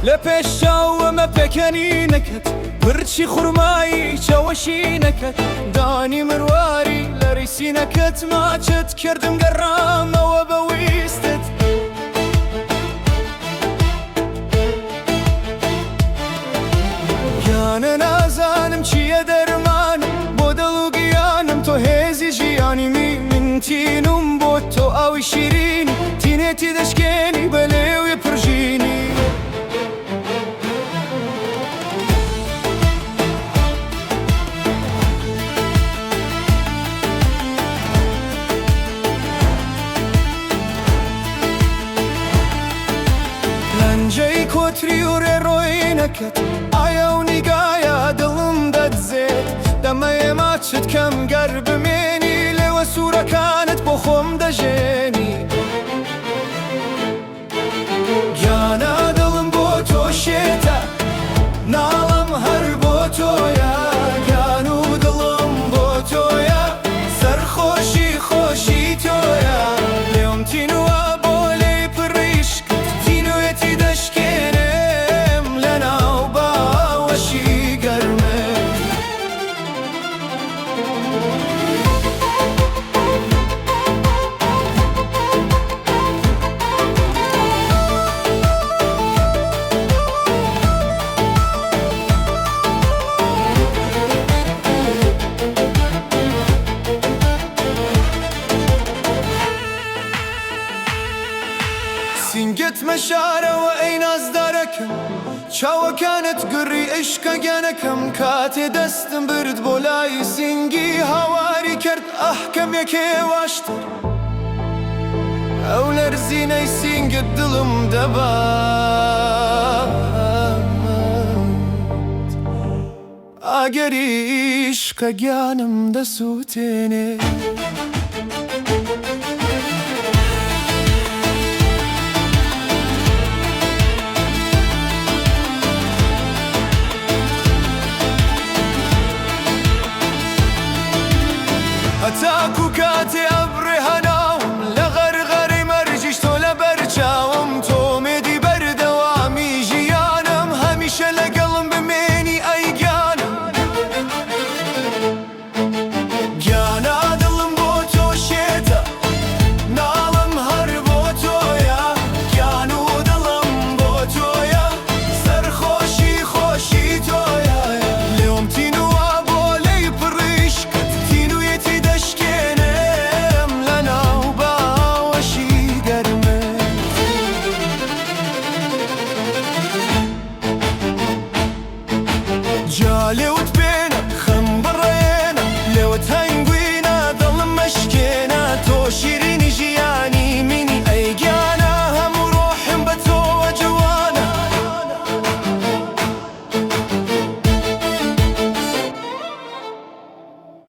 لپیشا و مپکنی نکت برچی خورمایی چاوشی نکت دانی مرواری لریسی نکت ما چت کردم گرام و بویستت گیان نازانم چیه درمانم بودلو گیانم تو هزی جیانی می من تینم بود تو آوی شیرین تینتی دشکنی بلیوی پرژینی لنجی کتری و روی نکت آیا و نگایا دلم داد زید دمه ما چت کم گرب منی لو سورا کانت بخم دجنی گیانا دلم بو تو شیتا نالم هر بو تویا گیانو دلم بو تویا سرخوشی خوشی تویا لیوم تینو بولی پریشک تینو یتی دشکنم لناو باوشی گرمه سینگت مشاره و این از درکم چاو کانت گری عشق گنکم کات دستم برد بولای سینگی هواری کرد احکم یکی واشتر او لرزینه سینگت دلم دباد اگر عشق گنم دسوتنه Ataku kate